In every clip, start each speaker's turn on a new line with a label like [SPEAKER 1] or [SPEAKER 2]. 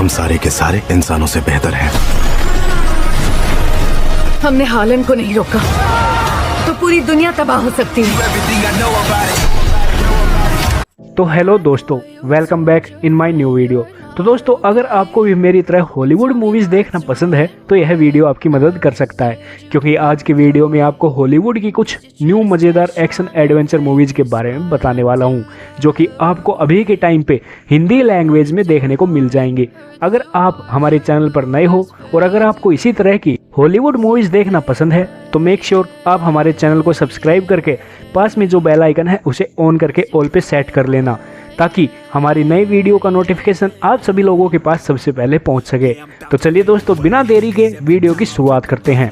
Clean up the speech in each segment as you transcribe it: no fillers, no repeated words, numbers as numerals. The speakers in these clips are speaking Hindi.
[SPEAKER 1] हम सारे के सारे इंसानों से बेहतर हैं।
[SPEAKER 2] हमने हालन को नहीं रोका तो पूरी दुनिया तबाह हो सकती है।
[SPEAKER 3] तो हेलो दोस्तों, welcome back in my new video. तो दोस्तों, अगर आपको भी मेरी तरह हॉलीवुड मूवीज़ देखना पसंद है तो यह वीडियो आपकी मदद कर सकता है, क्योंकि आज की वीडियो में आपको हॉलीवुड की कुछ न्यू मज़ेदार एक्शन एडवेंचर मूवीज़ के बारे में बताने वाला हूं, जो कि आपको अभी के टाइम पे हिंदी लैंग्वेज में देखने को मिल जाएंगी। अगर आप हमारे चैनल पर नए हो और अगर आपको इसी तरह की हॉलीवुड मूवीज़ देखना पसंद है तो मेक श्योर आप हमारे चैनल को सब्सक्राइब करके पास में जो बेल आइकन है उसे ऑन करके ऑल पे सेट कर लेना, ताकि हमारी नई वीडियो का नोटिफिकेशन आप सभी लोगों के पास सबसे पहले पहुंच सके। तो चलिए दोस्तों, बिना देरी के वीडियो की शुरुआत करते हैं।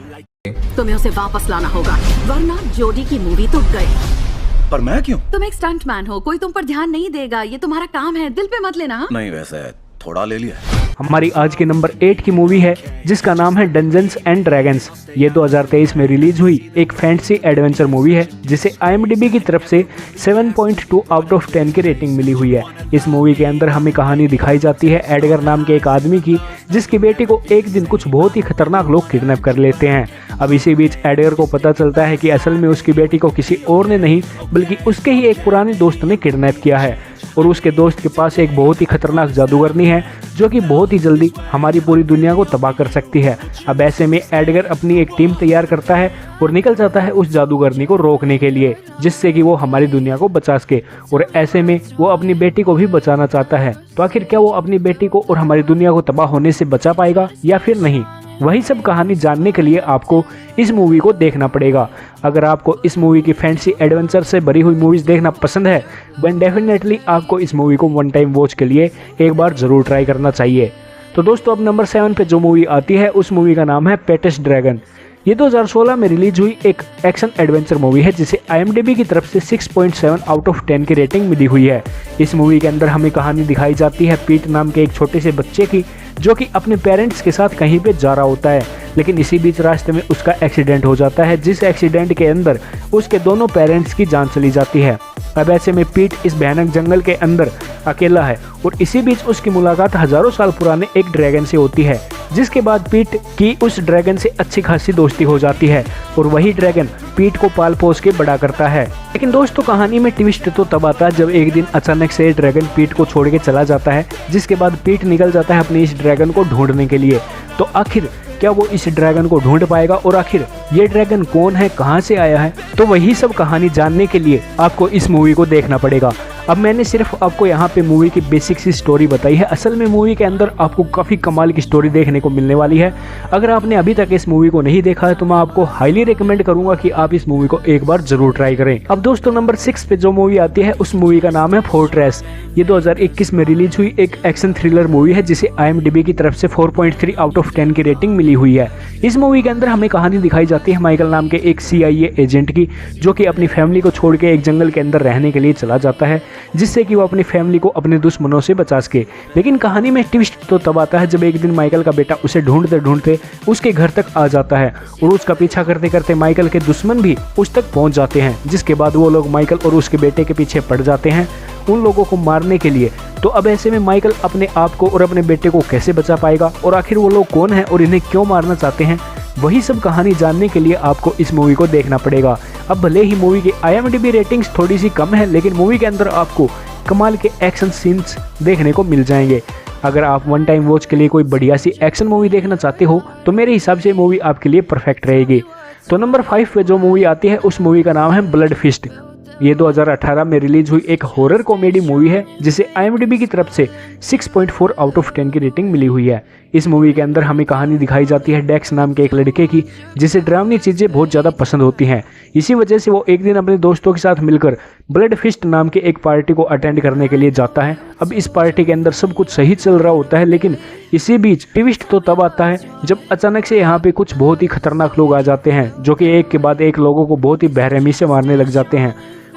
[SPEAKER 4] तुम्हें उसे वापस लाना होगा, वरना जोडी की मूवी तो गई।
[SPEAKER 1] पर मैं क्यों?
[SPEAKER 4] तुम एक स्टंट मैन हो, कोई तुम पर ध्यान नहीं देगा, ये तुम्हारा काम है, दिल पे मत लेना।
[SPEAKER 1] नहीं, वैसे थोड़ा ले लिया।
[SPEAKER 3] हमारी आज की नंबर 8 की मूवी है जिसका नाम है डंजन्स एंड ड्रैगन्स। ये 2023 में रिलीज हुई एक फैंटेसी एडवेंचर मूवी है जिसे IMDb की तरफ से 7.2 आउट ऑफ 10 की रेटिंग मिली हुई है। इस मूवी के अंदर हमें कहानी दिखाई जाती है एडगर नाम के एक आदमी की, जिसकी बेटी को एक दिन कुछ बहुत ही खतरनाक लोग किडनैप कर लेते हैं। अब इसी बीच एडगर को पता चलता है कि असल में उसकी बेटी को किसी और ने नहीं बल्कि उसके ही एक पुराने दोस्त ने किडनैप किया है, और उसके दोस्त के पास एक बहुत ही खतरनाक जादूगरनी है जो कि बहुत ही जल्दी हमारी पूरी दुनिया को तबाह कर सकती है। अब ऐसे में एडगर अपनी एक टीम तैयार करता है और निकल जाता है उस जादूगरनी को रोकने के लिए, जिससे कि वो हमारी दुनिया को बचा सके। और ऐसे में वो अपनी बेटी को भी बचाना चाहता है। तो आखिर क्या वो अपनी बेटी को और हमारी दुनिया को तबाह होने से बचा पाएगा या फिर नहीं? वही सब कहानी जानने के लिए आपको इस मूवी को देखना पड़ेगा। अगर आपको इस मूवी की फैंटेसी एडवेंचर से भरी हुई मूवीज़ देखना पसंद है देन डेफिनेटली आपको इस मूवी को वन टाइम वॉच के लिए एक बार ज़रूर ट्राई करना चाहिए। तो दोस्तों, अब नंबर 7 पे जो मूवी आती है उस मूवी का नाम है पेटेस्ट ड्रैगन। ये 2016 में रिलीज हुई एक एक्शन एडवेंचर मूवी है जिसे IMDb की तरफ से 6.7 आउट ऑफ 10 की रेटिंग मिली हुई है। इस मूवी के अंदर हमें कहानी दिखाई जाती है पीट नाम के एक छोटे से बच्चे की, जो कि अपने पेरेंट्स के साथ कहीं पे जा रहा होता है, लेकिन इसी बीच रास्ते में उसका एक्सीडेंट हो जाता है, जिस एक्सीडेंट के अंदर उसके दोनों पेरेंट्स की जान चली जाती है। अब ऐसे में पीट इस भयानक जंगल के अंदर अकेला है और इसी बीच उसकी मुलाकात हजारों साल पुराने एक ड्रैगन से होती है, जिसके बाद पीट की उस ड्रैगन से अच्छी खासी दोस्ती हो जाती है और वही ड्रैगन पीट को पाल पोस के बड़ा करता है। लेकिन दोस्तों, कहानी में ट्विस्ट तो तब आता है जब एक दिन अचानक से ड्रैगन पीट को छोड़ के चला जाता है, जिसके बाद पीट निकल जाता है अपने इस ड्रैगन को ढूंढने के लिए। तो आखिर क्या वो इस ड्रैगन को ढूंढ पाएगा और आखिर ये ड्रैगन कौन है, कहां से आया है? तो वही सब कहानी जानने के लिए आपको इस मूवी को देखना पड़ेगा। अब मैंने सिर्फ आपको यहाँ पे मूवी की बेसिक सी स्टोरी बताई है, असल में मूवी के अंदर आपको काफ़ी कमाल की स्टोरी देखने को मिलने वाली है। अगर आपने अभी तक इस मूवी को नहीं देखा है तो मैं आपको हाईली रिकमेंड करूंगा कि आप इस मूवी को एक बार जरूर ट्राई करें। अब दोस्तों, नंबर 6 पे जो मूवी आती है उस मूवी का नाम है फोर्ट्रेस। ये 2021 में रिलीज हुई एक एक्शन थ्रिलर मूवी है जिसे IMDb की तरफ से 4.3 आउट ऑफ 10 की रेटिंग मिली हुई है। इस मूवी के अंदर हमें कहानी दिखाई जाती है माइकल नाम के एक CIA एजेंट की, जो कि अपनी फैमिली को छोड़ के एक जंगल के अंदर रहने के लिए चला जाता है, जिससे कि वो अपनी फैमिली को अपने दुश्मनों से बचा सके। लेकिन कहानी में ट्विस्ट तो तब आता है जब एक दिन माइकल का बेटा उसे ढूंढते ढूंढते उसके घर तक आ जाता है और उसका पीछा करते करते माइकल के दुश्मन भी उस तक पहुंच जाते हैं, जिसके बाद वो लोग माइकल और उसके बेटे के पीछे पड़ जाते हैं उन लोगों को मारने के लिए। तो अब ऐसे में माइकल अपने आप को और अपने बेटे को कैसे बचा पाएगा और आखिर वो लोग कौन हैं और इन्हें क्यों मारना चाहते हैं? वही सब कहानी जानने के लिए आपको इस मूवी को देखना पड़ेगा। अब भले ही मूवी की IMDb रेटिंग्स थोड़ी सी कम है, लेकिन मूवी के अंदर आपको कमाल के एक्शन सीन्स देखने को मिल जाएंगे। अगर आप वन टाइम वॉच के लिए कोई बढ़िया सी एक्शन मूवी देखना चाहते हो तो मेरे हिसाब से मूवी आपके लिए परफेक्ट रहेगी। तो नंबर 5 पे जो मूवी आती है उस मूवी का नाम है ब्लड फिस्ट। ये 2018 में रिलीज हुई एक हॉरर कॉमेडी मूवी है जिसे IMDb की तरफ से 6.4 आउट ऑफ 10 की रेटिंग मिली हुई है। इस मूवी के अंदर हमें कहानी दिखाई जाती है डेक्स नाम के एक लड़के की, जिसे डरावनी चीज़ें बहुत ज़्यादा पसंद होती हैं। इसी वजह से वो एक दिन अपने दोस्तों के साथ मिलकर ब्लड फिस्ट नाम के एक पार्टी को अटेंड करने के लिए जाता है। अब इस पार्टी के अंदर सब कुछ सही चल रहा होता है, लेकिन इसी बीच ट्विस्ट तो तब आता है जब अचानक से यहाँ पे कुछ बहुत ही खतरनाक लोग आ जाते हैं, जो कि एक के बाद एक लोगों को बहुत ही बेरहमी से मारने लग जाते हैं।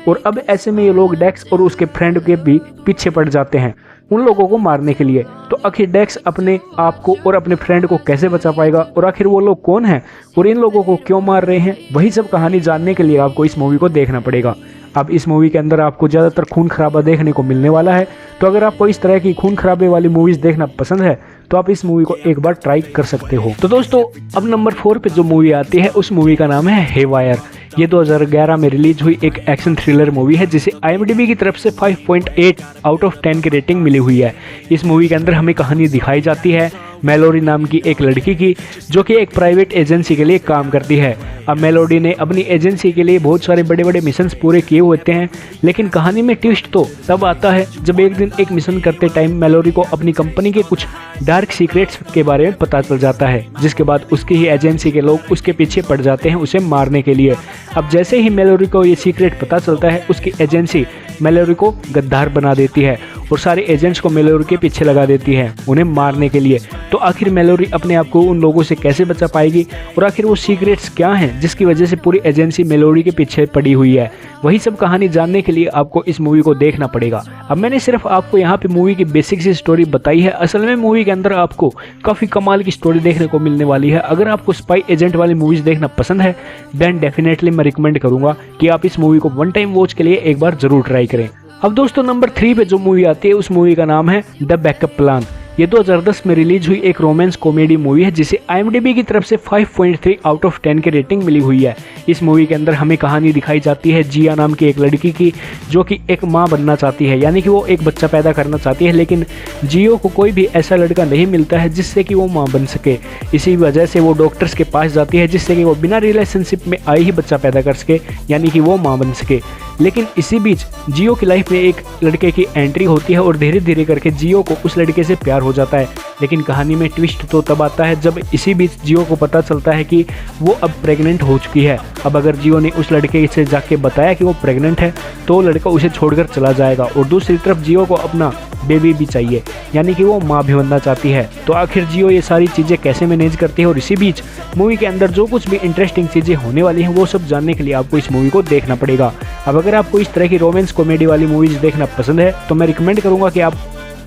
[SPEAKER 3] और अब ऐसे में ये लोग डेक्स और उसके फ्रेंड के भी पीछे पड़ जाते हैं उन लोगों को मारने के लिए। तो आखिर डेक्स अपने आप को और अपने फ्रेंड को कैसे बचा पाएगा और आखिर वो लोग कौन हैं और इन लोगों को क्यों मार रहे हैं, वही सब कहानी जानने के लिए आपको इस मूवी को देखना पड़ेगा। अब इस मूवी के अंदर आपको ज़्यादातर खून खराबा देखने को मिलने वाला है, तो अगर आपको इस तरह की खून खराबे वाली मूवीज़ देखना पसंद है तो आप इस मूवी को एक बार ट्राई कर सकते हो। तो दोस्तों अब नंबर 4 पे जो मूवी आती है उस मूवी का नाम है हेवायर। ये 2011 में रिलीज हुई एक एक्शन थ्रिलर मूवी है जिसे IMDb की तरफ से 5.8 आउट ऑफ 10 की रेटिंग मिली हुई है। इस मूवी के अंदर हमें कहानी दिखाई जाती है मेलोडी नाम की एक लड़की की, जो कि एक प्राइवेट एजेंसी के लिए काम करती है। अब मेलोडी ने अपनी एजेंसी के लिए बहुत सारे बड़े बड़े मिशंस पूरे किए होते हैं, लेकिन कहानी में ट्विस्ट तो तब आता है जब एक दिन एक मिशन करते टाइम मेलोडी को अपनी कंपनी के कुछ डार्क सीक्रेट्स के बारे में पता चल जाता है, जिसके बाद उसकी ही एजेंसी के लोग उसके पीछे पड़ जाते हैं उसे मारने के लिए। अब जैसे ही मेलोडी को ये सीक्रेट पता चलता है, उसकी एजेंसी मेलोडी को गद्दार बना देती है और सारे एजेंट्स को मेलोडी के पीछे लगा देती है उन्हें मारने के लिए। तो आखिर मेलोडी अपने आप को उन लोगों से कैसे बचा पाएगी और आखिर वो सीक्रेट्स क्या हैं जिसकी वजह से पूरी एजेंसी मेलोडी के पीछे पड़ी हुई है, वही सब कहानी जानने के लिए आपको इस मूवी को देखना पड़ेगा। अब मैंने सिर्फ आपको यहाँ पे मूवी की बेसिक सी स्टोरी बताई है, असल में मूवी के अंदर आपको काफ़ी कमाल की स्टोरी देखने को मिलने वाली है। अगर आपको स्पाई एजेंट वाली मूवीज़ देखना पसंद है देन डेफिनेटली मैं रिकमेंड करूँगा कि आप इस मूवी को वन टाइम वॉच के लिए एक बार जरूर ट्राई करें। अब दोस्तों नंबर 3 पे जो मूवी आती है उस मूवी का नाम है द बैकअप प्लान। ये 2010 में रिलीज हुई एक रोमांस कॉमेडी मूवी है जिसे IMDb की तरफ से 5.3 आउट ऑफ 10 की रेटिंग मिली हुई है। इस मूवी के अंदर हमें कहानी दिखाई जाती है जिया नाम की एक लड़की की, जो कि एक माँ बनना चाहती है, यानी कि वो एक बच्चा पैदा करना चाहती है, लेकिन जियो को कोई भी ऐसा लड़का नहीं मिलता है जिससे कि वो माँ बन सके। इसी वजह से वो डॉक्टर्स के पास जाती है जिससे कि वो बिना रिलेशनशिप में आई ही बच्चा पैदा कर सके, यानी कि वो माँ बन सके। लेकिन इसी बीच जियो की लाइफ में एक लड़के की एंट्री होती है और धीरे धीरे करके जियो को उस लड़के से प्यार हो जाता है। लेकिन कहानी में ट्विस्ट तो तब आता है जब इसी बीच जियो को पता चलता है कि वो अब प्रेग्नेंट हो चुकी है। अब अगर जियो ने उस लड़के से जाके बताया कि वो प्रेग्नेंट है तो लड़का उसे छोड़कर चला जाएगा और दूसरी तरफ जियो को अपना बेबी भी चाहिए, यानी कि वो माँ भी बनना चाहती है। तो आखिर जियो ये सारी चीज़ें कैसे मैनेज करती है और इसी बीच मूवी के अंदर जो कुछ भी इंटरेस्टिंग चीज़ें होने वाली हैं वो सब जानने के लिए आपको इस मूवी को देखना पड़ेगा। अब अगर आपको इस तरह की रोमांस कॉमेडी वाली मूवीज़ देखना पसंद है तो मैं रिकमेंड करूँगा कि आप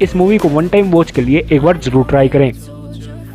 [SPEAKER 3] इस मूवी को वन टाइम वॉच के लिए एक बार जरूर ट्राई करें।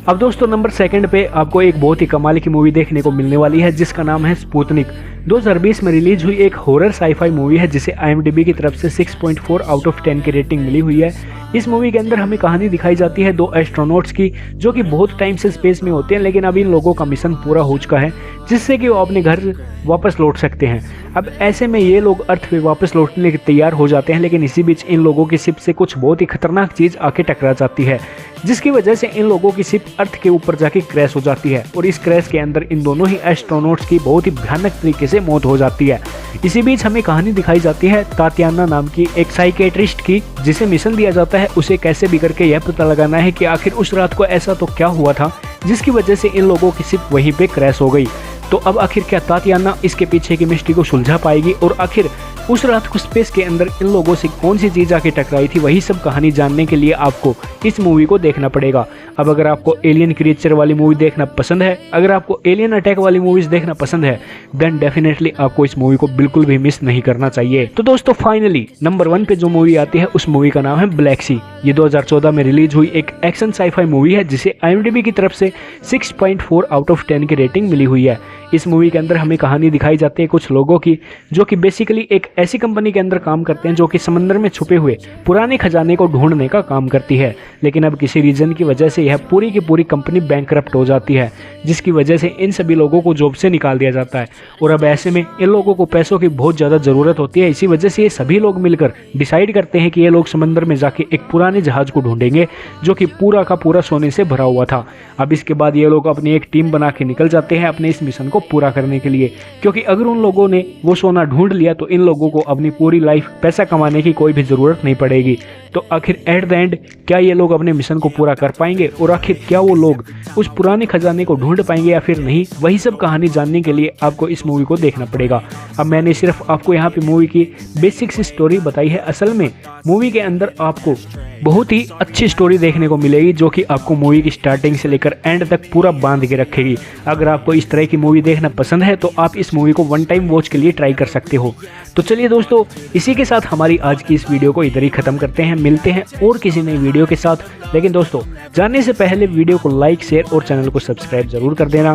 [SPEAKER 3] अब दोस्तों नंबर 2 पे आपको एक बहुत ही कमाल की मूवी देखने को मिलने वाली है जिसका नाम है स्पुतनिक। 2020 में रिलीज हुई एक हॉरर साईफाई मूवी है जिसे IMDb की तरफ से 6.4 आउट ऑफ 10 की रेटिंग मिली हुई है। इस मूवी के अंदर हमें कहानी दिखाई जाती है 2 एस्ट्रोनॉट्स की, जो कि बहुत टाइम से स्पेस में होते हैं, लेकिन अब इन लोगों का मिशन पूरा हो चुका है जिससे कि वो अपने घर वापस लौट सकते हैं। अब ऐसे में ये लोग अर्थ पे वापस लौटने के तैयार हो जाते हैं, लेकिन इसी बीच इन लोगों की शिप से कुछ बहुत ही खतरनाक चीज़ आके टकरा जाती है, जिसकी वजह से इन लोगों की शिप अर्थ के ऊपर जाके क्रैश हो जाती है और इस क्रैश के अंदर इन दोनों ही एस्ट्रोनॉट्स की बहुत ही भयानक तरीके से मौत हो जाती है। इसी बीच हमें कहानी दिखाई जाती है तातियाना नाम की एक साइकेट्रिस्ट की, जिसे मिशन दिया जाता है उसे कैसे भी करके यह पता लगाना है कि आखिर उस रात को ऐसा तो क्या हुआ था जिसकी वजह से इन लोगों की शिप वहीं पे क्रैश हो गई। तो अब आखिर क्या तातियाना इसके पीछे की मिस्ट्री को सुलझा पाएगी और आखिर उस रात को स्पेस के अंदर इन लोगों से कौन सी चीज़ आके टकराई थी, वही सब कहानी जानने के लिए आपको इस मूवी को देखना पड़ेगा। अब अगर आपको एलियन क्रिएचर वाली मूवी देखना पसंद है, अगर आपको एलियन अटैक वाली मूवीज देखना पसंद है देन डेफिनेटली आपको इस मूवी को बिल्कुल भी मिस नहीं करना चाहिए। तो दोस्तों फाइनली नंबर 1 पे जो मूवी आती है उस मूवी का नाम है ब्लैक सी। ये 2014 में रिलीज हुई एक एक्शन साईफाई मूवी है जिसे IMDb की तरफ से 6.4 आउट ऑफ 10 की रेटिंग मिली हुई है। इस मूवी के अंदर हमें कहानी दिखाई जाती है कुछ लोगों की, जो कि बेसिकली एक ऐसी कंपनी के अंदर काम करते हैं जो कि समंदर में छुपे हुए पुराने खजाने को ढूंढने का काम करती है। लेकिन अब किसी रीजन की वजह से यह पूरी की पूरी कंपनी बैंकरप्ट हो जाती है, जिसकी वजह से इन सभी लोगों को जॉब से निकाल दिया जाता है और अब ऐसे में इन लोगों को पैसों की बहुत ज़्यादा ज़रूरत होती है। इसी वजह से ये सभी लोग मिलकर डिसाइड करते हैं कि ये लोग समंदर में जाके एक पुराने जहाज को ढूंढेंगे जो कि पूरा का पूरा सोने से भरा हुआ था। अब इसके बाद ये लोग अपनी एक टीम बना के निकल जाते हैं अपने इस मिशन को पूरा करने के लिए, क्योंकि अगर उन लोगों ने वो सोना ढूंढ लिया तो इन लोगों को अपनी पूरी लाइफ पैसा कमाने की कोई भी ज़रूरत नहीं पड़ेगी। तो आखिर एट द एंड क्या ये लोग अपने मिशन को पूरा कर पाएंगे और आखिर क्या वो लोग उस पुराने खजाने को ढूंढ पाएंगे या फिर नहीं, वही सब कहानी जानने के लिए आपको इस मूवी को देखना पड़ेगा। अब मैंने सिर्फ आपको यहाँ पे मूवी की बेसिक सी स्टोरी बताई है, असल में मूवी के अंदर आपको बहुत ही अच्छी स्टोरी देखने को मिलेगी जो कि आपको मूवी की स्टार्टिंग से लेकर एंड तक पूरा बांध के रखेगी। अगर आपको इस तरह की मूवी देखना पसंद है तो आप इस मूवी को वन टाइम वॉच के लिए ट्राई कर सकते हो। तो चलिए दोस्तों, इसी के साथ हमारी आज की इस वीडियो को इधर ही खत्म करते हैं। मिलते हैं और किसी नई वीडियो के साथ। लेकिन दोस्तों जाने से पहले वीडियो को लाइक, शेयर और चैनल को सब्सक्राइब जरूर कर देना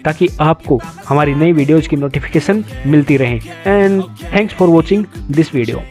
[SPEAKER 3] ताकि आपको हमारी नई वीडियोज़ की नोटिफिकेशन मिलती रहे। And thanks for watching this video.